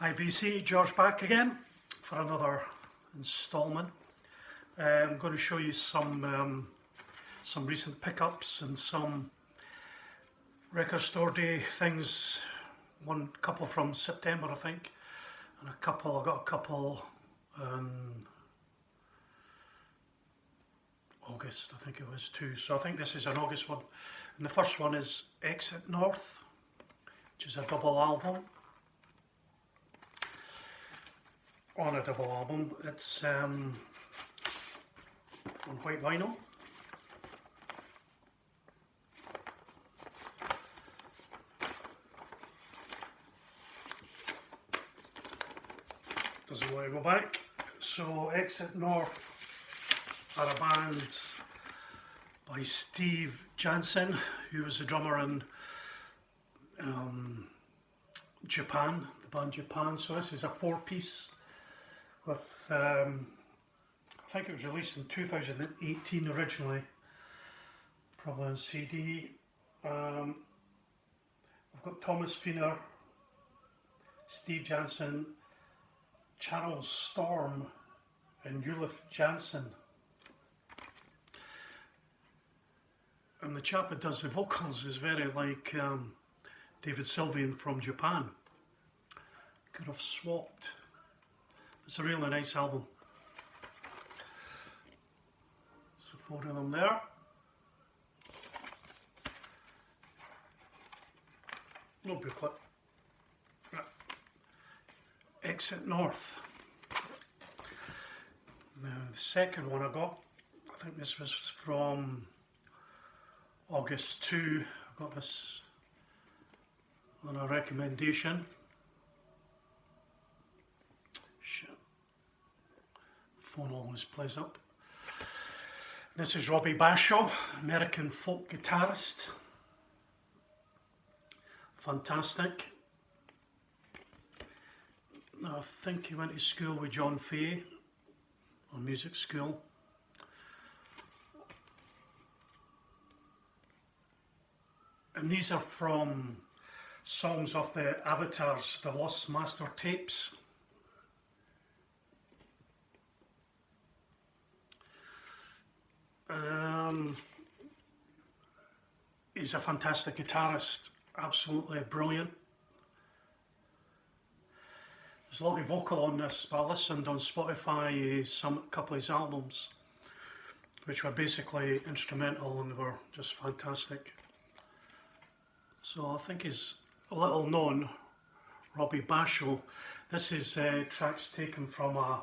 IVC, George back again for another instalment. I'm going to show you some recent pickups and some record store day things. One couple from September, I think, and I got a couple August, I think it was too. So I think this is an August one. And the first one is Exit North, which is a double album. On a double album, it's on white vinyl. Doesn't want to go back. So Exit North are a band by Steve Jansen, who was the drummer in Japan, the band Japan. So this is a 4-piece with, I think it was released in 2018 originally, probably on CD. I've got Thomas Feener, Steve Jansen, Charles Storm and Ulif Jansen. And the chap that does the vocals is very like David Sylvian from Japan. Could have swapped. It's a really nice album. So 4 of them there. No booklet. Right. Exit North. Now the second one I got, I think this was from August 2. I got this on a recommendation. Shit. Phone always plays up. This is Robbie Bouche, American folk guitarist. Fantastic. I think he went to school with John Fay, or music school. And these are from songs of the Avatars, the Lost Master tapes. He's a fantastic guitarist, absolutely brilliant. There's a lot of vocal on this, but I listened on Spotify a couple of his albums, which were basically instrumental, and they were just fantastic. So I think he's a little known, Robbie Bouche. This is tracks taken from a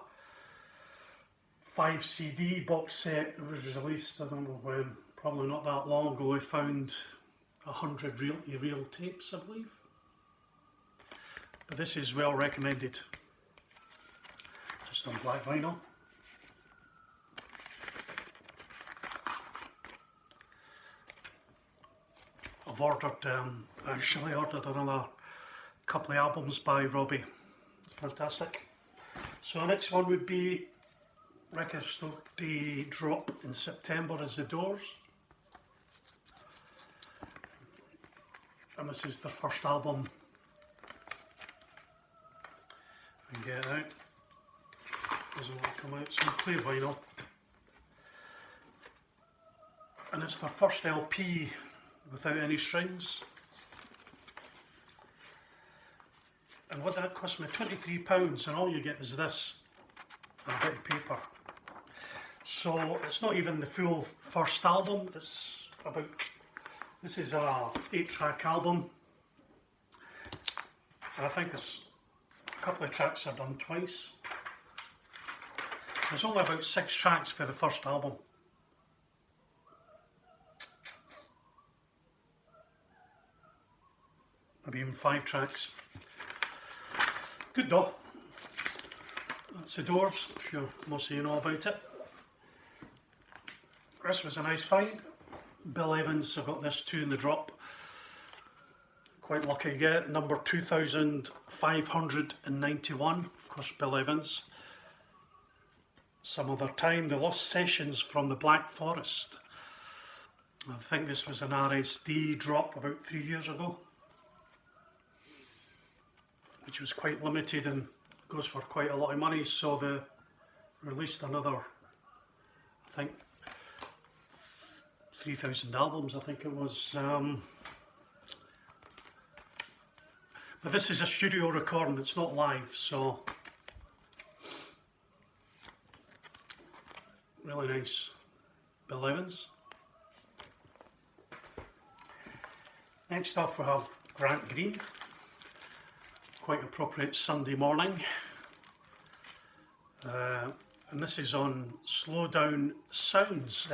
5 CD box set. It was released, I don't know when, probably not that long ago. I found 100 reel tapes, I believe. But this is well recommended. Just on black vinyl. I've actually ordered another couple of albums by Robbie. It's fantastic. So the next one would be Record Store Day drop in September is The Doors. And this is their first album. I can get it out. Doesn't want to come out. So clear vinyl. And it's their first LP without any strings. And what that cost me, £23, and all you get is this and a bit of paper. So it's not even the full first album. This is a 8-track album, and I think there's a couple of tracks are done twice. There's only about 6 tracks for the first album. Maybe even 5 tracks. Good though. That's The Doors. I'm sure most of you know about it. This was a nice find. Bill Evans, I got this too in the drop. Quite lucky to get it. Number 2591. Of course, Bill Evans. Some Other Time. The Lost Sessions from the Black Forest. I think this was an RSD drop about 3 years ago. which was quite limited and goes for quite a lot of money, so they released another, I think, 3,000 albums, I think it was. But this is a studio recording, it's not live, so really nice. Bill Evans. Next up we have Grant Green, quite appropriate Sunday morning. And this is on Slow Down Sounds.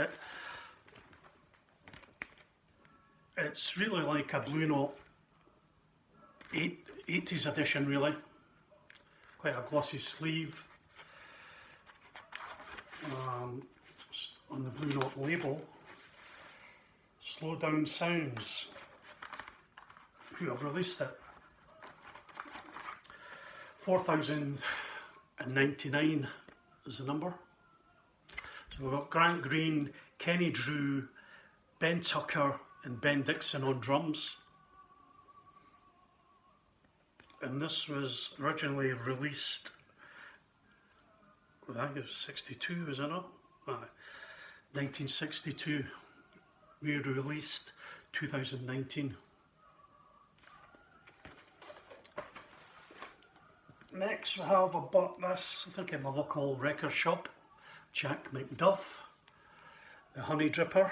It's really like a Blue Note 80s edition, really. Quite a glossy sleeve. Just on the Blue Note label, Slow Down Sounds, who have released it. 4,099 is the number. So we've got Grant Green, Kenny Drew, Ben Tucker and Ben Dixon on drums. And this was originally released, I think it was 62, was it not? 1962. We released 2019. Next we have, I bought this, I think in my local record shop, Jackduff, the Honey Dripper.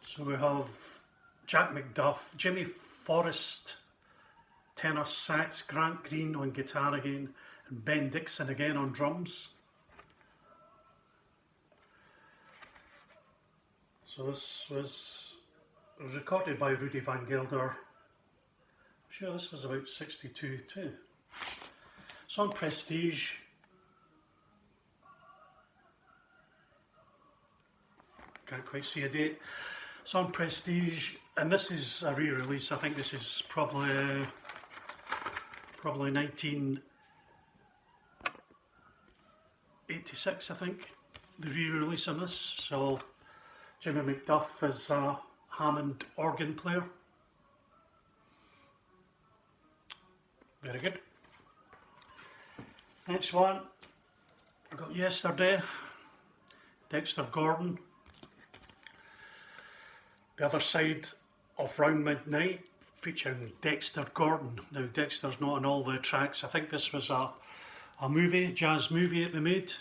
So we have Jackduff, Jimmy Forrest, tenor sax, Grant Green on guitar again, and Ben Dixon again on drums. So this was, it was recorded by Rudy Van Gelder. I'm sure this was about 62 too. It's on Prestige. Can't quite see a date. It's on Prestige, and this is a re-release. I think this is probably 1986, I think, the re-release on this. So Jimmy McDuff is a Hammond organ player. Very good. Next one I got yesterday, Dexter Gordon. The Other Side of Round Midnight, featuring Dexter Gordon. Now Dexter's not on all the tracks. I think this was a movie, jazz movie that they made.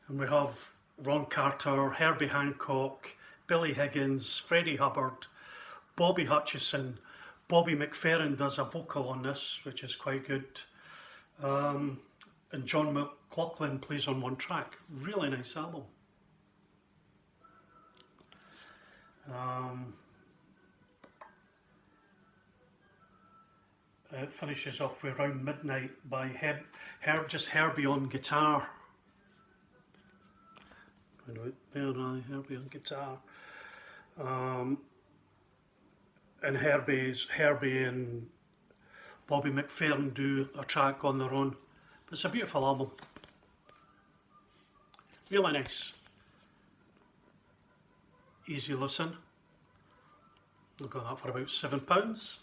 And we have Ron Carter, Herbie Hancock, Billy Higgins, Freddie Hubbard, Bobby Hutchison. Bobby McFerrin does a vocal on this, which is quite good. And John McLaughlin plays on one track. Really nice album. It finishes off with Round Midnight by Herbie on guitar. Herbie on guitar. And Herbie and Bobby McFerrin do a track on their own. But it's a beautiful album. Really nice. Easy listen. I got that for about £7.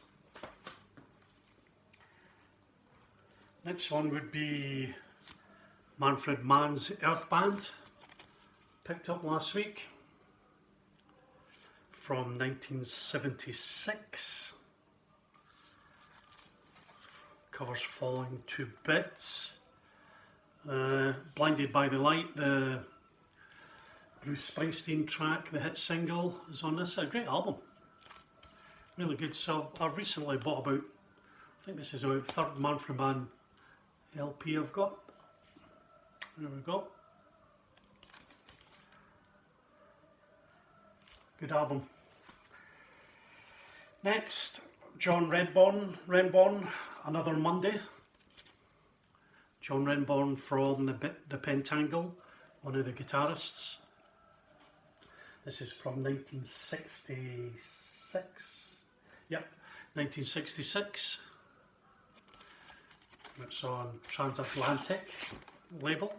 Next one would be Manfred Mann's Earth Band. Picked up last week. From 1976. Covers Falling to Bits. Blinded by the Light, the Bruce Springsteen track, the hit single, is on this. A great album. Really good. So I've recently bought about, I think this is about the third Manfred Mann LP I've got. There we go. Good album. Next, John Renborn, Another Monday. John Renborn from the Pentangle, one of the guitarists. This is from 1966. Yep, 1966. It's on Transatlantic label.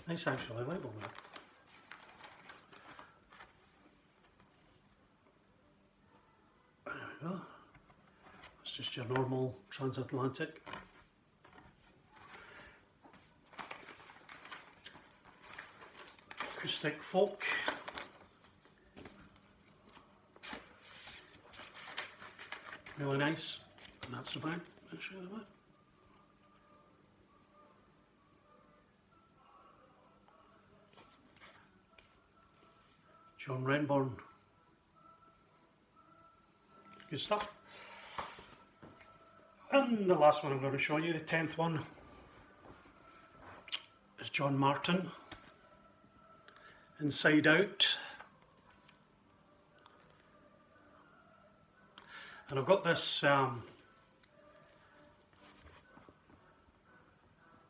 Nice actually label there. we go. It's just your normal transatlantic. Acoustic folk. Really nice. And that's the back. I'll show you the back. John Renborn. Good stuff. And the last one I'm going to show you, the 10th one, is John Martyn. Inside Out. And I've got this, I've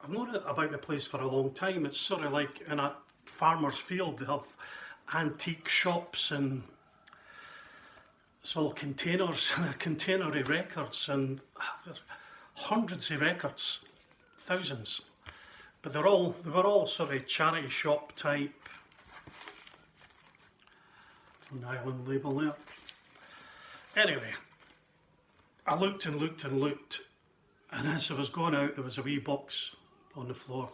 known about the place for a long time. It's sort of like in a farmer's field. They have antique shops and small containers, a container of records, and there's hundreds of records, thousands. But they were all sort of charity shop type. An island label there. Anyway, I looked and looked and looked, and as I was going out there was a wee box on the floor,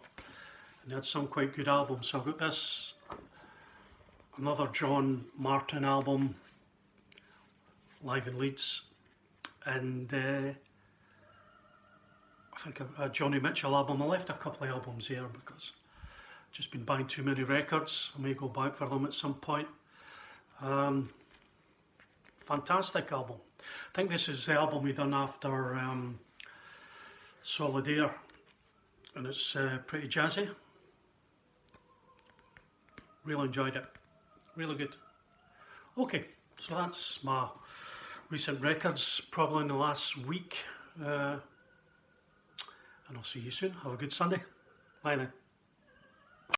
and they had some quite good albums. So I've got this, another John Martyn album, live in Leeds, and I think a Johnny Mitchell album. I left a couple of albums here because I've just been buying too many records. I may go back for them at some point. Fantastic album. I think this is the album we done after Solid Air, and it's pretty jazzy. Really enjoyed it. Really good. Okay, so that's my recent records, probably in the last week. And I'll see you soon. Have a good Sunday. Bye then.